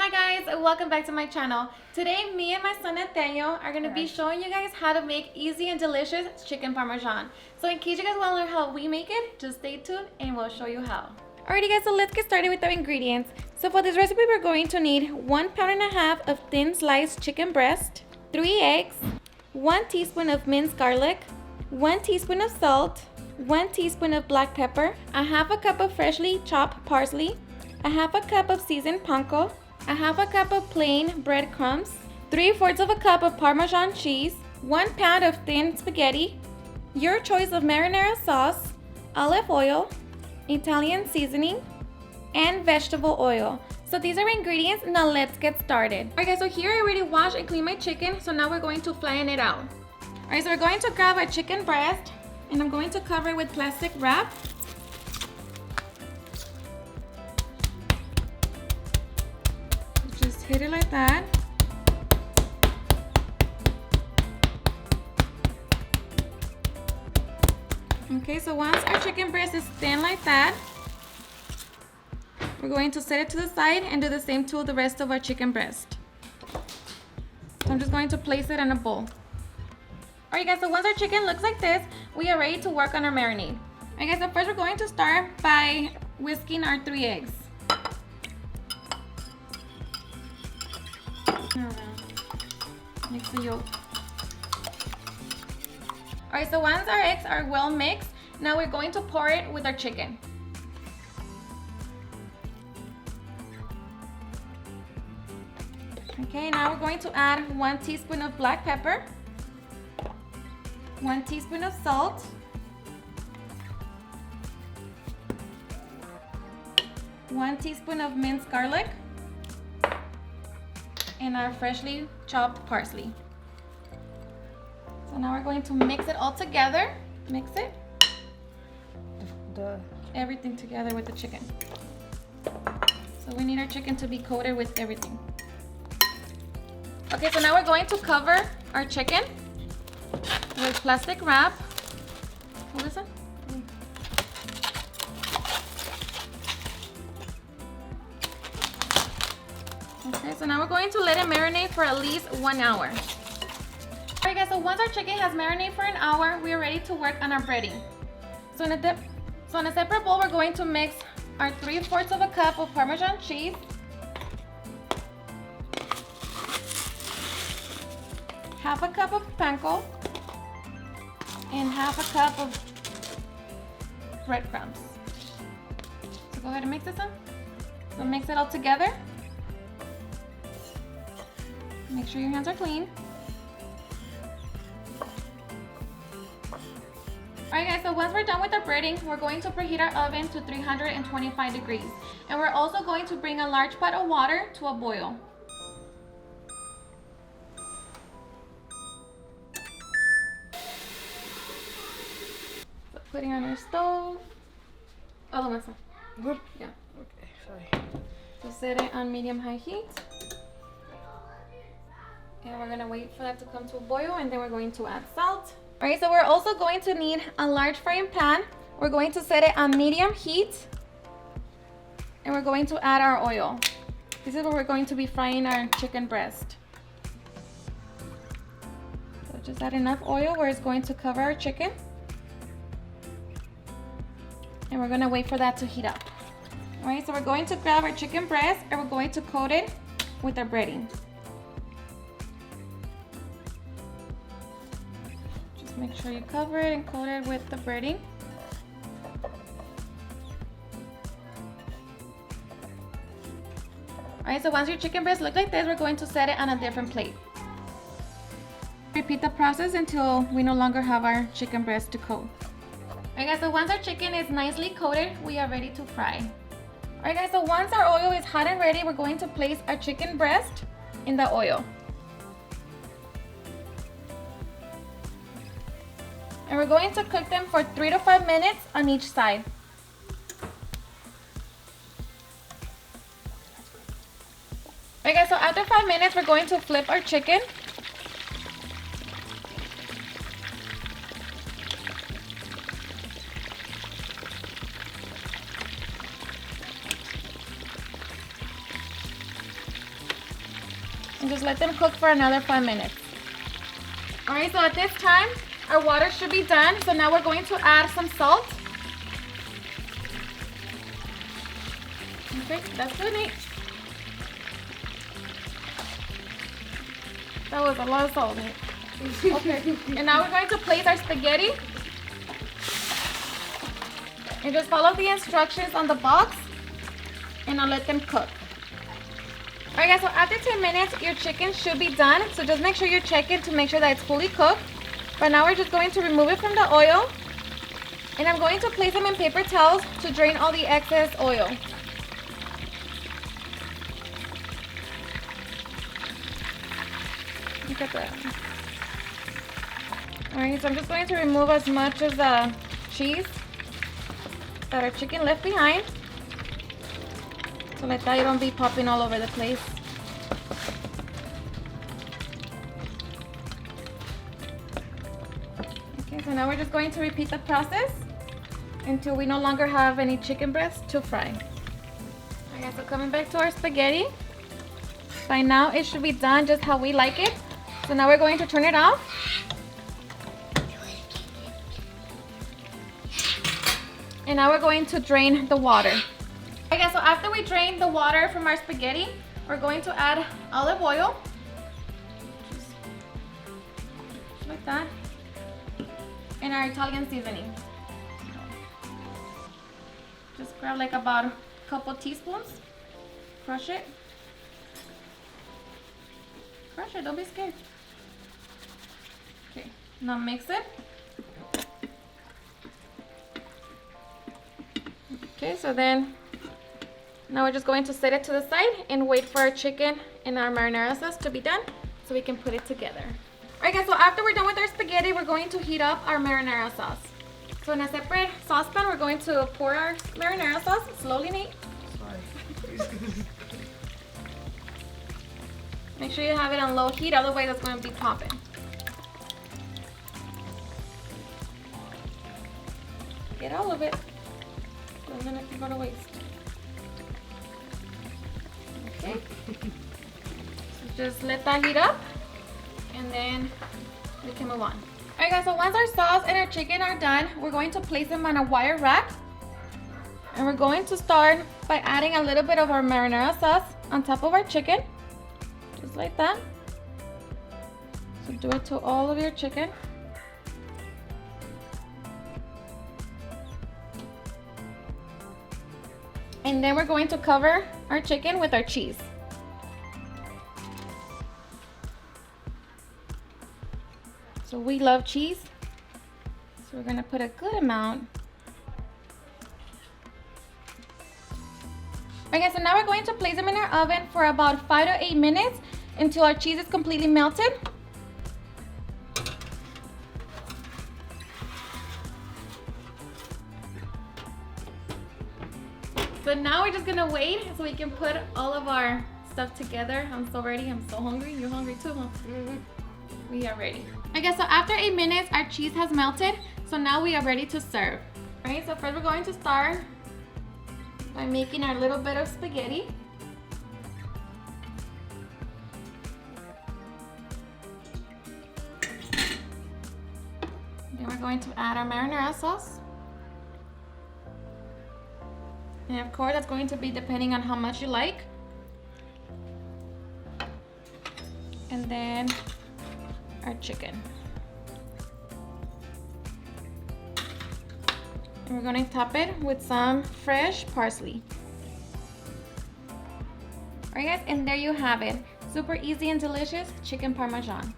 Hi guys, and welcome back to my channel. Today, me and my son Nathaniel are going to be showing you guys how to make easy and delicious chicken parmesan. So in case you guys want to learn how we make it, just stay tuned and we'll show you how. Alrighty guys, so let's get started with our ingredients. So for this recipe, we're going to need 1.5 pounds of thin sliced chicken breast, 3 eggs, 1 teaspoon of minced garlic, 1 teaspoon of salt, 1 teaspoon of black pepper, a half a cup of freshly chopped parsley, a half a cup of seasoned panko, a half a cup of plain breadcrumbs, 3/4 of a cup of Parmesan cheese, 1 pound of thin spaghetti, your choice of marinara sauce, olive oil, Italian seasoning, and vegetable oil. So these are ingredients. Now let's get started. Alright guys, so here I already washed and cleaned my chicken, so now we're going to flatten it out. Alright, so we're going to grab our chicken breast and I'm going to cover it with plastic wrap. Just hit it like that. Okay, so once our chicken breast is thin like that, we're going to set it to the side and do the same to the rest of our chicken breast. So I'm just going to place it in a bowl. Alright guys, so once our chicken looks like this, we are ready to work on our marinade. Alright guys, so first we're going to start by whisking our 3 eggs. Mix the yolk. Alright, so once our eggs are well mixed, now we're going to pour it with our chicken. Okay, now we're going to add 1 teaspoon of black pepper, 1 teaspoon of salt, 1 teaspoon of minced garlic, and our freshly chopped parsley. So now we're going to mix it all together. Mix it. Everything together with the chicken. So we need our chicken to be coated with everything. Okay, so now we're going to cover our chicken with plastic wrap. Listen. Okay, so now we're going to let it marinate for at least 1 hour. Alright guys, so once our chicken has marinated for an hour, we are ready to work on our breading. So in a separate bowl, we're going to mix our 3/4 of a cup of Parmesan cheese, half a cup of panko, and half a cup of breadcrumbs. So go ahead and mix this up. So mix it all together. Make sure your hands are clean. Alright guys, so once we're done with our breading, we're going to preheat our oven to 325 degrees. And we're also going to bring a large pot of water to a boil. So putting on our stove. Oh, the masa. Good. Yeah. Okay, sorry. So set it on medium-high heat. And we're gonna wait for that to come to a boil, and then we're going to add salt. Alright, so we're also going to need a large frying pan. We're going to set it on medium heat. And we're going to add our oil. This is where we're going to be frying our chicken breast. So just add enough oil where it's going to cover our chicken. And we're gonna wait for that to heat up. Alright, so we're going to grab our chicken breast and we're going to coat it with our breading. Make sure you cover it and coat it with the breading. Alright, so once your chicken breast look like this, we're going to set it on a different plate. Repeat the process until we no longer have our chicken breast to coat. Alright guys, so once our chicken is nicely coated, we are ready to fry. Alright guys, so once our oil is hot and ready, we're going to place our chicken breast in the oil. And we're going to cook them for 3 to 5 minutes on each side. Alright guys, so after 5 minutes, we're going to flip our chicken. and just let them cook for another 5 minutes. All right, so at this time, our water should be done. So now we're going to add some salt. Okay, that's good, Nate. That was a lot of salt, Nate. Okay, and now we're going to place our spaghetti. And just follow the instructions on the box. And I'll let them cook. Alright guys, so after 10 minutes, your chicken should be done. So just make sure you check it to make sure that it's fully cooked. But now we're just going to remove it from the oil. And I'm going to place them in paper towels to drain all the excess oil. Look at that. Alright, so I'm just going to remove as much of the cheese that our chicken left behind. So like that, you don't be popping all over the place. Okay, so now we're just going to repeat the process until we no longer have any chicken breasts to fry. Okay, so coming back to our spaghetti. By now it should be done just how we like it. So now we're going to turn it off. And now we're going to drain the water. Okay, so after we drain the water from our spaghetti, we're going to add olive oil. Just like that. And our Italian seasoning. Just grab like about a couple teaspoons. Crush it. Crush it, don't be scared. Okay, now mix it. Okay, so then now we're just going to set it to the side and wait for our chicken and our marinara sauce to be done so we can put it together. Alright guys, so after we're done with our spaghetti, we're going to heat up our marinara sauce. So in a separate saucepan, we're going to pour our marinara sauce. Slowly, Nate. Sorry. Make sure you have it on low heat, otherwise it's going to be popping. Get all of it. Doesn't have to go to waste. Okay. So just let that heat up and then we can move on. Alright guys, so once our sauce and our chicken are done, we're going to place them on a wire rack. And we're going to start by adding a little bit of our marinara sauce on top of our chicken. Just like that. So do it to all of your chicken. And then we're going to cover our chicken with our cheese. So we love cheese. So we're gonna put a good amount. Okay, so now we're going to place them in our oven for about 5 to 8 minutes until our cheese is completely melted. So now we're just gonna wait so we can put all of our stuff together. I'm so ready, I'm so hungry. You're hungry too, huh? Mm-hmm. We are ready. Okay, so after 8 minutes, our cheese has melted. So now we are ready to serve. All right, so first we're going to start by making our little bit of spaghetti. Then we're going to add our marinara sauce. And of course, that's going to be depending on how much you like. And then our chicken. And we're going to top it with some fresh parsley. Alright guys, and there you have it. Super easy and delicious chicken parmesan.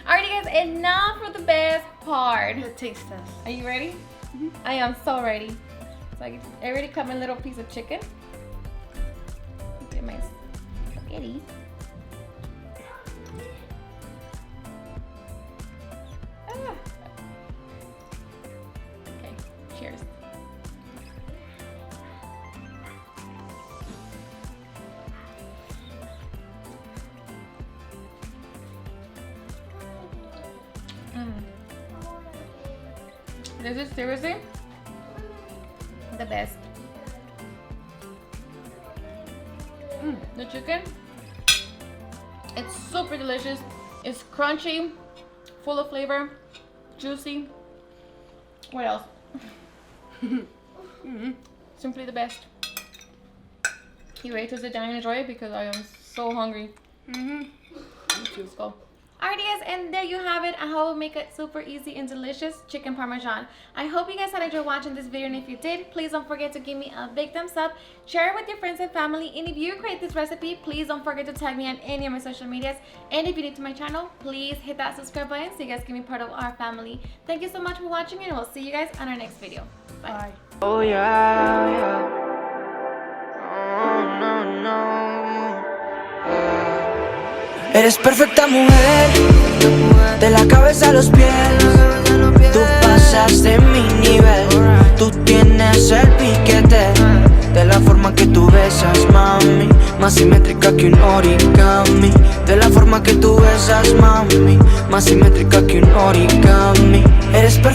Alrighty guys, and now for the best part. The taste test. Are you ready? Mm-hmm. I am so ready. So I already cut my little piece of chicken. Get my spaghetti. Ah. Okay, cheers. This is seriously the best. The chicken It's super delicious. It's crunchy, full of flavor, juicy. What else? Simply the best. You ready to sit down and enjoy it because I am so hungry. Let's go. Alrighty guys, and there you have it. I hope make it super easy and delicious chicken parmesan. I hope you guys had enjoyed watching this video, and if you did, please don't forget to give me a big thumbs up. Share it with your friends and family, and if you create this recipe, please don't forget to tag me on any of my social medias. And if you're new to my channel, please hit that subscribe button so you guys can be part of our family. Thank you so much for watching, and we'll see you guys on our next video. Bye. Oh yeah, yeah. Oh, no. Eres perfecta mujer, de la cabeza a los pies. Tú pasas de mi nivel, tú tienes el piquete. De la forma que tú besas, mami, más simétrica que un origami. De la forma que tú besas, mami, más simétrica que un origami.